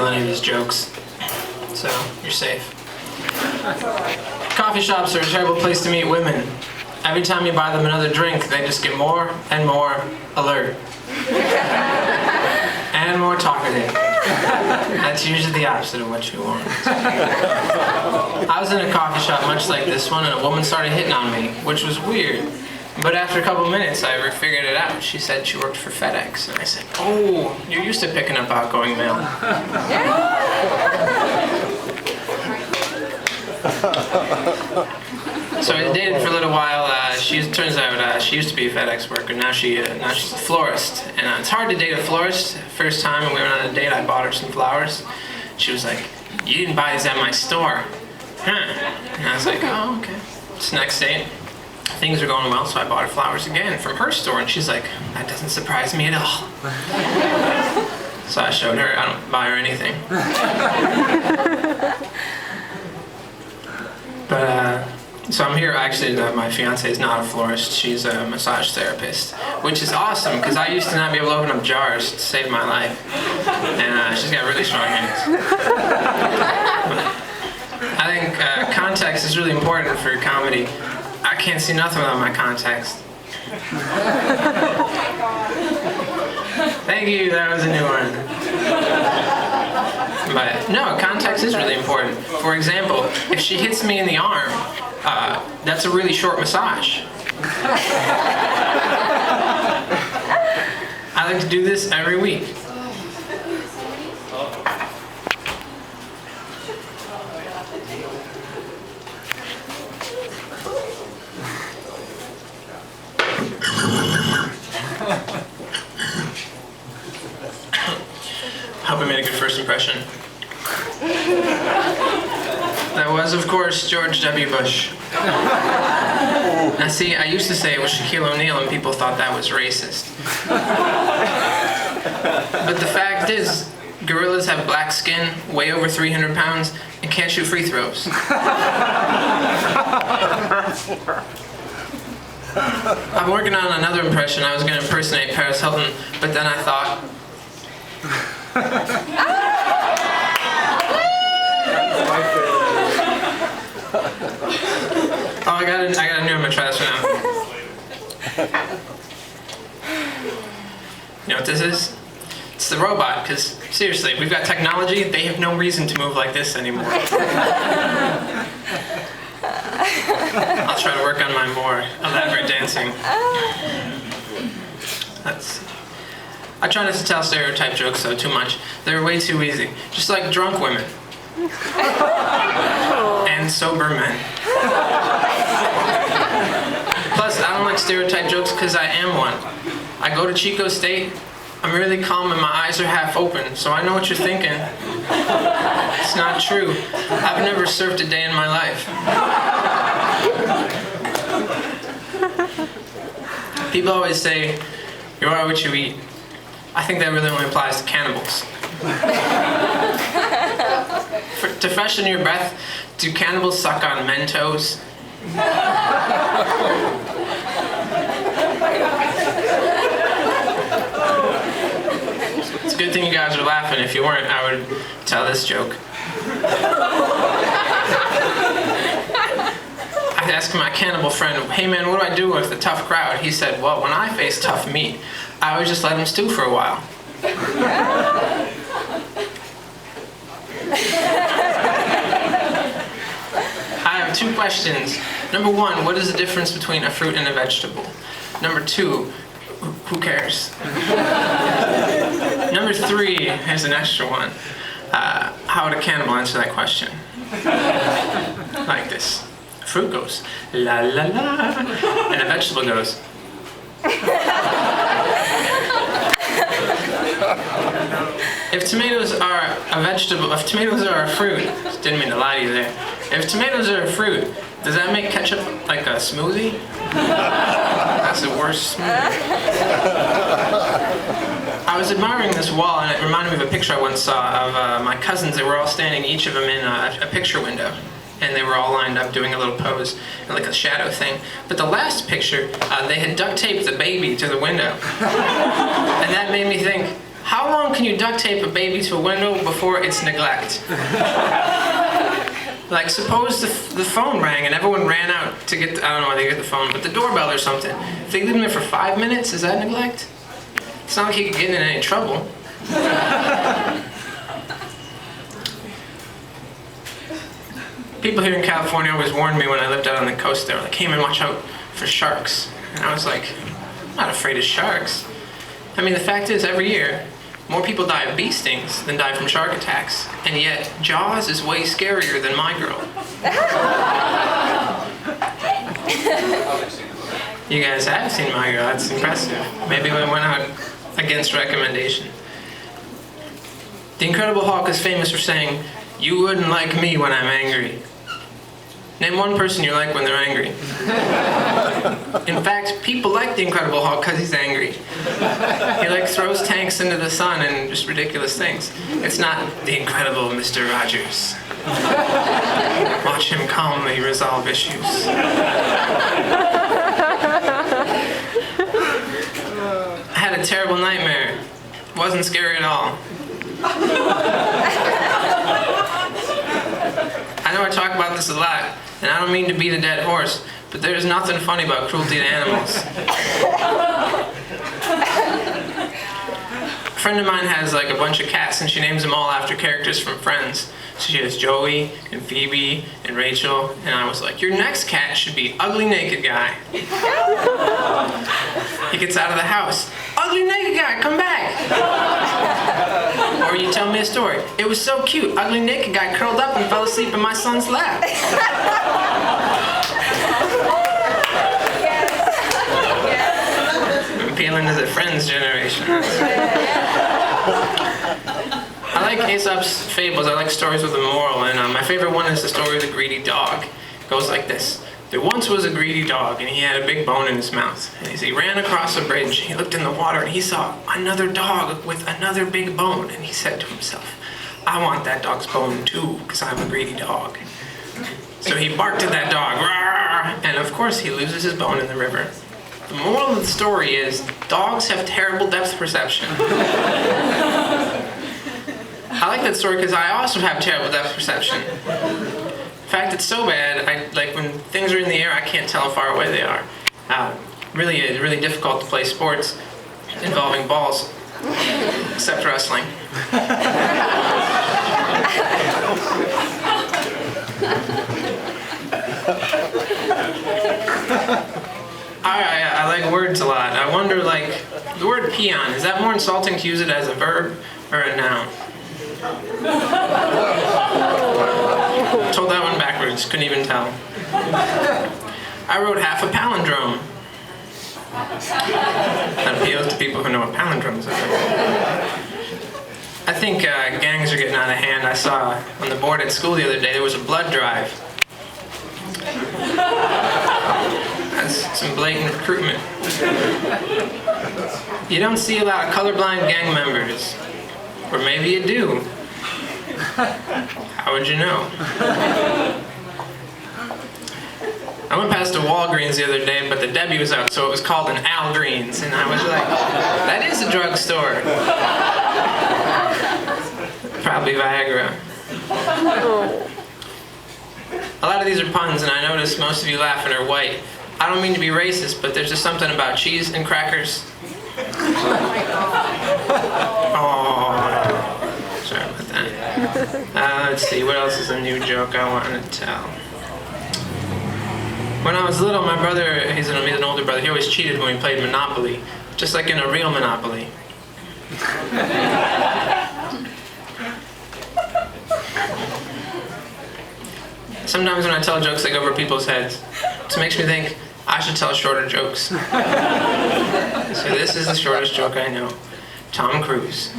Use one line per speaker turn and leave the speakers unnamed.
steal any of his jokes, so you're safe. Coffee shops are a terrible place to meet women. Every time you buy them another drink, they just get more and more alert. And more talkative. That's usually the opposite of what you want. I was in a coffee shop much like this one, and a woman started hitting on me, which was weird. But after a couple minutes, I figured it out. She said she worked for FedEx. And I said, oh, you're used to picking up outgoing mail. So I dated for a little while. Turns out she used to be a FedEx worker. Now she's a florist. And it's hard to date a florist. First time we went on a date, I bought her some flowers. She was like, you didn't buy these at my store. Huh. And I was like, oh, okay. It's the next date. Things are going well, so I bought her flowers again from her store, and she's like, that doesn't surprise me at all. So I showed her, I don't buy her anything. But, so I'm here, actually, my fiance is not a florist, she's a massage therapist, which is awesome, because I used to not be able to open up jars to save my life. And she's got really strong hands. I think context is really important for comedy. I can't see nothing without my context. Thank you, that was a new one. But no, context is really important. For example, if she hits me in the arm, that's a really short massage. I like to do this every week. Hope I made a good first impression. That was, of course, George W. Bush. Now see, I used to say it was Shaquille O'Neal and people thought that was racist. But the fact is, gorillas have black skin, weigh over 300 pounds, and can't shoot free throws. I'm working on another impression. I was going to impersonate Paris Hilton, but then I thought... Oh, I got a new. I'm gonna try this one out. You know what this is? It's the robot. Because seriously, we've got technology. They have no reason to move like this anymore. I'll try to work on my more elaborate dancing. I try not to tell stereotype jokes though too much. They're way too easy. Just like drunk women. And sober men. Plus, I don't like stereotype jokes because I am one. I go to Chico State, I'm really calm and my eyes are half open, so I know what you're thinking. It's not true. I've never surfed a day in my life. People always say, you are what you eat. I think that really only applies to cannibals. To freshen your breath, do cannibals suck on Mentos? It's a good thing you guys are laughing. If you weren't, I would tell this joke. I asked my cannibal friend, hey man, what do I do with a tough crowd? He said, well, when I face tough meat, I always just let them stew for a while. I have two questions. Number one, what is the difference between a fruit and a vegetable? Number two, who cares? Number three, here's an extra one. How would a cannibal answer that question? Like this. A fruit goes, la la la, and a vegetable goes. If tomatoes are a vegetable, if tomatoes are a fruit, didn't mean to lie to you there. If tomatoes are a fruit, does that make ketchup like a smoothie? That's the worst smoothie. I was admiring this wall and it reminded me of a picture I once saw of my cousins. They were all standing, each of them in a picture window. And they were all lined up doing a little pose, like a shadow thing. But the last picture, they had duct taped the baby to the window. And that made me think, How long can you duct tape a baby to a window before it's neglect? Like, suppose the phone rang and everyone ran out to get, I don't know why they get the phone, but the doorbell or something. If they leave them there for 5 minutes, is that neglect? It's not like he could get in any trouble. People here in California always warned me when I lived out on the coast. They were like, hey man, watch out for sharks. And I was like, I'm not afraid of sharks. I mean, the fact is, every year, more people die of bee stings than die from shark attacks. And yet, Jaws is way scarier than My Girl. You guys have seen My Girl, that's impressive. Maybe we went out against recommendation. The Incredible Hulk is famous for saying, you wouldn't like me when I'm angry. Name one person you like when they're angry. In fact, people like the Incredible Hulk because he's angry. He like throws tanks into the sun and just ridiculous things. It's not the Incredible Mr. Rogers. Watch him calmly resolve issues. I had a terrible nightmare. It wasn't scary at all. I know I talk about this a lot, and I don't mean to beat a dead horse, but there's nothing funny about cruelty to animals. A friend of mine has like a bunch of cats, and she names them all after characters from Friends. So she has Joey, and Phoebe, and Rachel, and I was like, your next cat should be Ugly Naked Guy. He gets out of the house. Ugly Naked Guy, come back! Or you tell me a story. It was so cute. Ugly Naked Guy curled up and fell asleep in my son's lap. I'm appealing to the Friends generation. I like Aesop's fables. I like stories with a moral, and my favorite one is the story of the greedy dog. It goes like this. There once was a greedy dog, and he had a big bone in his mouth. And as he ran across a bridge, he looked in the water, and he saw another dog with another big bone. And he said to himself, I want that dog's bone too, because I'm a greedy dog. So he barked at that dog, "Rawr!" And of course he loses his bone in the river. The moral of the story is, dogs have terrible depth perception. I like that story because I also have terrible depth perception. In fact, it's so bad, like when things are in the air, I can't tell how far away they are. Really difficult to play sports involving balls, except wrestling. I like words a lot. I wonder, like, the word peon, is that more insulting to use it as a verb or a noun? Told that one backwards, couldn't even tell. I wrote half a palindrome. That appeals to people who know what palindromes are. I think gangs are getting out of hand. I saw on the board at school the other day there was a blood drive. That's some blatant recruitment. You don't see a lot of colorblind gang members. Or maybe you do. How would you know? I went past a Walgreens the other day, but the Debbie was out, so it was called an Algreens, and I was like, that is a drugstore. Probably Viagra. A lot of these are puns, and I notice most of you laughing are white. I don't mean to be racist, but there's just something about cheese and crackers. Oh, sorry about that. Let's see, what else is a new joke I want to tell? When I was little, my brother, he's an older brother, he always cheated when we played Monopoly, just like in a real Monopoly. Sometimes when I tell jokes, they go over people's heads. It makes me think, I should tell shorter jokes. So this is the shortest joke I know. Tom Cruise.